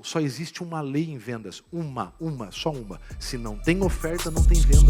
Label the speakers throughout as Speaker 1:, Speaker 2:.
Speaker 1: só existe uma lei em vendas. Só uma. Se não tem oferta, não tem venda.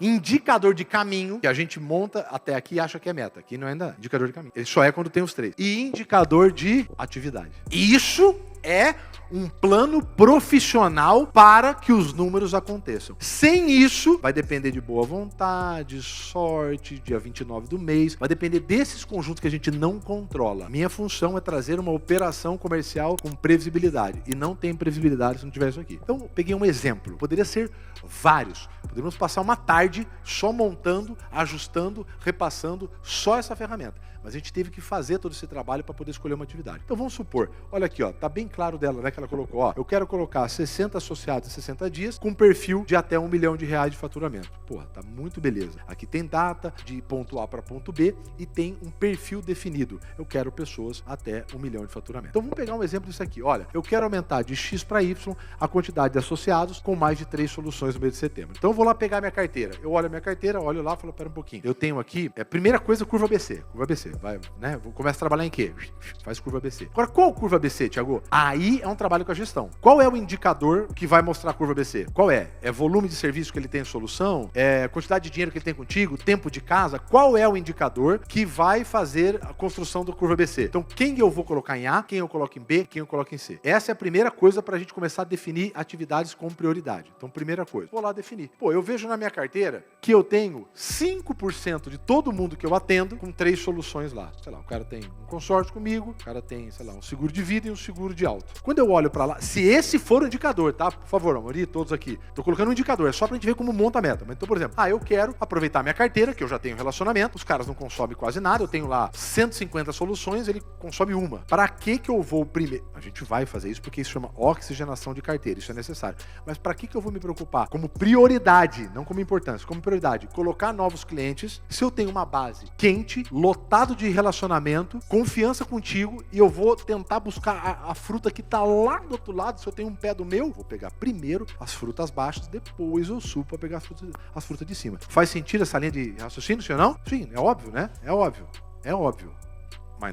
Speaker 1: Indicador de caminho, que a gente monta até aqui e acha que é meta. Aqui não é ainda indicador de caminho. Ele só é quando tem os 3. E indicador de atividade. Isso é um plano profissional para que os números aconteçam. Sem isso, vai depender de boa vontade, sorte, dia 29 do mês. Vai depender desses conjuntos que a gente não controla. Minha função é trazer uma operação comercial com previsibilidade. E não tem previsibilidade se não tiver isso aqui. Então, eu peguei um exemplo. Poderia ser vários. Poderíamos passar uma tarde só montando, ajustando, repassando só essa ferramenta. Mas a gente teve que fazer todo esse trabalho para poder escolher uma atividade. Então vamos supor, olha aqui, ó, tá bem claro dela, né, que ela colocou, ó, eu quero colocar 60 associados em 60 dias com perfil de até R$1 milhão de faturamento. Porra, tá muito beleza. Aqui tem data de ponto A para ponto B e tem um perfil definido. Eu quero pessoas até R$1 milhão de faturamento. Então vamos pegar um exemplo disso aqui. Olha, eu quero aumentar de X para Y a quantidade de associados com mais de 3 soluções no mês de setembro. Então eu vou lá pegar minha carteira. Eu olho a minha carteira, olho lá e falo, pera um pouquinho. Eu tenho aqui, primeira coisa, curva ABC. Curva ABC. Vai, né? Começa a trabalhar em quê? Faz curva ABC. Agora, qual curva ABC, Thiago? Aí é um trabalho com a gestão. Qual é o indicador que vai mostrar a curva ABC? Qual é? É volume de serviço que ele tem em solução? É quantidade de dinheiro que ele tem contigo? Tempo de casa? Qual é o indicador que vai fazer a construção da curva ABC? Então, quem eu vou colocar em A, quem eu coloco em B, quem eu coloco em C? Essa é a primeira coisa para a gente começar a definir atividades com prioridade. Então, primeira coisa. Vou lá definir. Pô, eu vejo na minha carteira que eu tenho 5% de todo mundo que eu atendo com 3 soluções lá. Sei lá, o cara tem um consórcio comigo, o cara tem, sei lá, um seguro de vida e um seguro de auto. Quando eu olho pra lá, se esse for o indicador, tá? Por favor, Amori, todos aqui. Tô colocando um indicador, é só pra gente ver como monta a meta. Mas então, por exemplo, eu quero aproveitar minha carteira, que eu já tenho relacionamento, os caras não consomem quase nada, eu tenho lá 150 soluções, ele consome uma. Para que eu vou primeiro? A gente vai fazer isso porque isso chama oxigenação de carteira, isso é necessário. Mas para que eu vou me preocupar? Como prioridade, não como importância, como prioridade, colocar novos clientes, se eu tenho uma base quente, lotado de relacionamento, confiança contigo, e eu vou tentar buscar a fruta que tá lá do outro lado. Se eu tenho um pé do meu, vou pegar primeiro as frutas baixas, depois eu subo para pegar as frutas de cima. Faz sentido essa linha de raciocínio, senhor não? Sim, é óbvio, né? É óbvio. Mas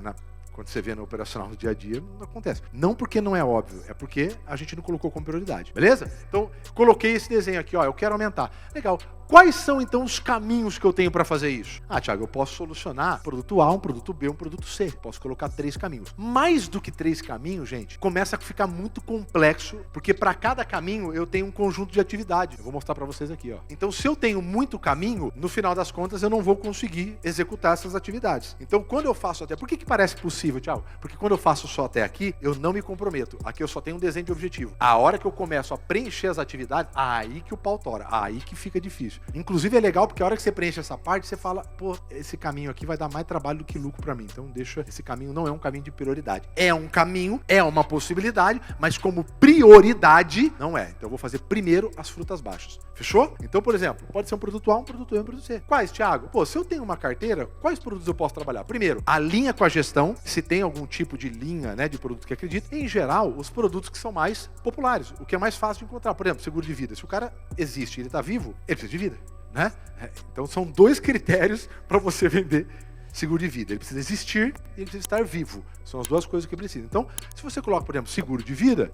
Speaker 1: quando você vê no operacional no dia a dia, não acontece. Não porque não é óbvio, é porque a gente não colocou como prioridade, beleza? Então, coloquei esse desenho aqui, ó, eu quero aumentar. Legal. Quais são, então, os caminhos que eu tenho para fazer isso? Thiago, eu posso solucionar produto A, um produto B, um produto C. Posso colocar 3 caminhos. Mais do que 3 caminhos, gente, começa a ficar muito complexo, porque para cada caminho eu tenho um conjunto de atividade. Eu vou mostrar para vocês aqui, ó. Então, se eu tenho muito caminho, no final das contas, eu não vou conseguir executar essas atividades. Então, quando eu faço até... Por que parece possível, Thiago? Porque quando eu faço só até aqui, eu não me comprometo. Aqui eu só tenho um desenho de objetivo. A hora que eu começo a preencher as atividades, aí que o pau tora. Aí que fica difícil. Inclusive é legal porque a hora que você preenche essa parte, você fala, pô, esse caminho aqui vai dar mais trabalho do que lucro pra mim. Então deixa, esse caminho não é um caminho de prioridade. É um caminho, é uma possibilidade, mas como prioridade, não é. Então eu vou fazer primeiro as frutas baixas. Fechou? Então, por exemplo, pode ser um produto A, um produto B, um produto C. Quais, Thiago? Pô, se eu tenho uma carteira, quais produtos eu posso trabalhar? Primeiro, a linha com a gestão, se tem algum tipo de linha, né, de produto que acredita. Em geral, os produtos que são mais populares, o que é mais fácil de encontrar. Por exemplo, seguro de vida. Se o cara existe e ele tá vivo, ele precisa de vida. Né? Então são 2 critérios para você vender seguro de vida. Ele precisa existir e ele precisa estar vivo. São as 2 coisas que precisa. Então, se você coloca, por exemplo, seguro de vida,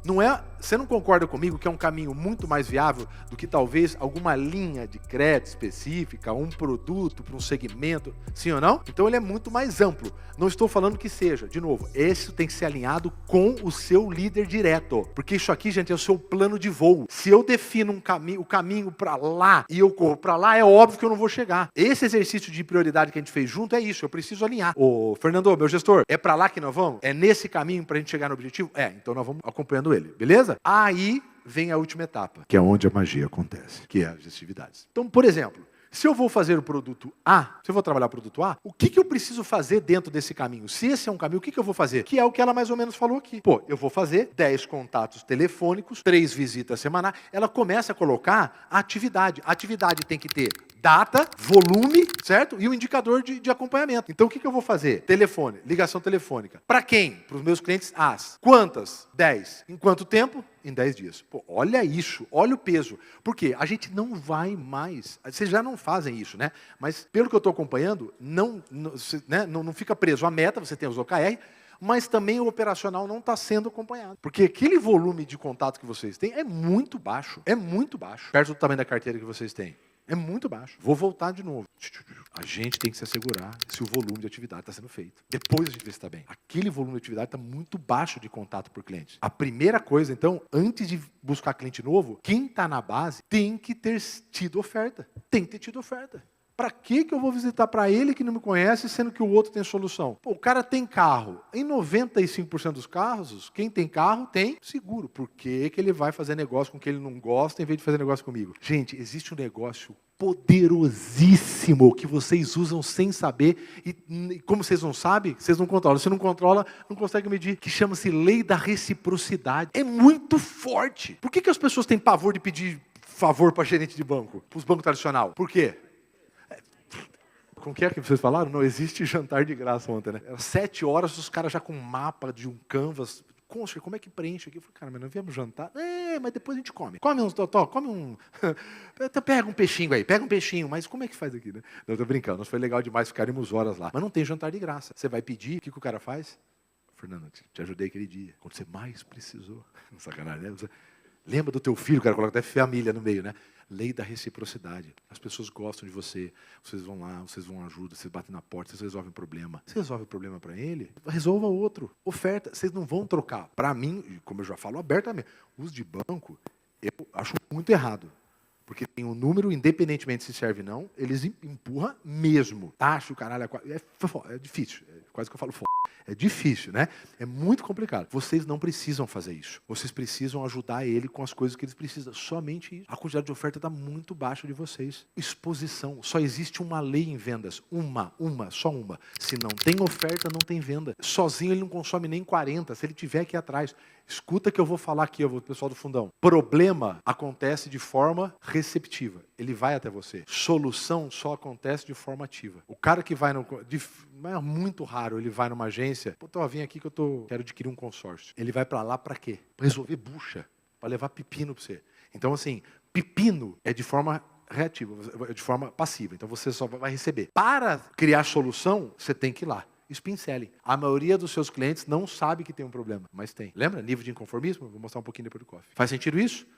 Speaker 1: você não concorda comigo que é um caminho muito mais viável do que talvez alguma linha de crédito específica, um produto para um segmento, sim ou não? Então ele é muito mais amplo. Não estou falando que seja, de novo, esse tem que ser alinhado com o seu líder direto. Porque isso aqui, gente, é o seu plano de voo. Se eu defino o caminho para lá e eu corro para lá, é óbvio que eu não vou chegar. Esse exercício de prioridade que a gente fez junto é isso. Eu preciso alinhar. Ô, Fernando, meu gestor, é para lá que nós vamos? É nesse caminho para a gente chegar no objetivo? Então nós vamos acompanhando ele, beleza? Aí vem a última etapa, que é onde a magia acontece, que é as atividades. Então, por exemplo, se eu vou fazer o produto A, se eu vou trabalhar o produto A, o que eu preciso fazer dentro desse caminho? Se esse é um caminho, o que eu vou fazer? Que é o que ela mais ou menos falou aqui. Pô, eu vou fazer 10 contatos telefônicos, 3 visitas semanais. Ela começa a colocar a atividade. A atividade tem que ter Data, volume, certo? E o indicador de acompanhamento. Então, o que eu vou fazer? Telefone, ligação telefônica. Para quem? Para os meus clientes, as. Quantas? 10. Em quanto tempo? Em 10 dias. Pô, olha isso, olha o peso. Por quê? A gente não vai mais. Vocês já não fazem isso, né? Mas, pelo que eu estou acompanhando, não fica preso à meta, você tem os OKR, mas também o operacional não está sendo acompanhado. Porque aquele volume de contato que vocês têm é muito baixo. É muito baixo. Perto do tamanho da carteira que vocês têm. É muito baixo. Vou voltar de novo. A gente tem que se assegurar se o volume de atividade está sendo feito. Depois a gente vê se está bem. Aquele volume de atividade está muito baixo de contato por cliente. A primeira coisa, então, antes de buscar cliente novo, quem está na base tem que ter tido oferta. Tem que ter tido oferta. Para que eu vou visitar para ele que não me conhece, sendo que o outro tem solução? Pô, o cara tem carro. Em 95% dos casos, quem tem carro tem seguro. Por que ele vai fazer negócio com quem ele não gosta em vez de fazer negócio comigo? Gente, existe um negócio poderosíssimo que vocês usam sem saber e como vocês não sabem, vocês não controlam. Se não controla, não consegue medir, que chama-se lei da reciprocidade. É muito forte. Por que as pessoas têm pavor de pedir favor para gerente de banco, para os bancos tradicionais? Por quê? Com o que é que vocês falaram? Não existe jantar de graça ontem, né? Era 7 horas, os caras já com um mapa de um canvas. Concha, como é que preenche aqui? Eu falei, cara, mas não viemos jantar? Mas depois a gente come. Come uns totó, come um... Pega um peixinho aí, pega um peixinho. Mas como é que faz aqui, né? Não, eu tô brincando, foi legal demais, ficaremos horas lá. Mas não tem jantar de graça. Você vai pedir, o que o cara faz? Fernando, te ajudei aquele dia. Quando você mais precisou. Sacanagem, né? Você... Lembra do teu filho, o cara coloca até família no meio, né? Lei da reciprocidade. As pessoas gostam de você, vocês vão lá, vocês vão ajudar, vocês batem na porta, vocês resolvem o problema. Você resolve o problema para ele, resolva outro. Oferta, vocês não vão trocar. Para mim, como eu já falo abertamente, uso de banco, eu acho muito errado. Porque tem um número, independentemente se serve ou não, eles empurram mesmo. Taxa, o caralho, é difícil. É quase que eu falo foda. É difícil, né? É muito complicado. Vocês não precisam fazer isso. Vocês precisam ajudar ele com as coisas que eles precisam. Somente isso. A quantidade de oferta está muito baixa de vocês. Exposição. Só existe uma lei em vendas. Só uma. Se não tem oferta, não tem venda. Sozinho ele não consome nem 40. Se ele tiver aqui atrás. Escuta que eu vou falar aqui, o pessoal do fundão. Problema acontece de forma receptiva. Ele vai até você. Solução só acontece de forma ativa. O cara que vai é muito raro, ele vai numa agência, pô, vim aqui que quero adquirir um consórcio. Ele vai para lá para quê? Para resolver bucha, para levar pepino para você. Então, assim, pepino é de forma reativa, de forma passiva. Então, você só vai receber. Para criar solução, você tem que ir lá. Spin-selling. A maioria dos seus clientes não sabe que tem um problema, mas tem. Lembra? Nível de inconformismo? Vou mostrar um pouquinho depois do coffee. Faz sentido isso?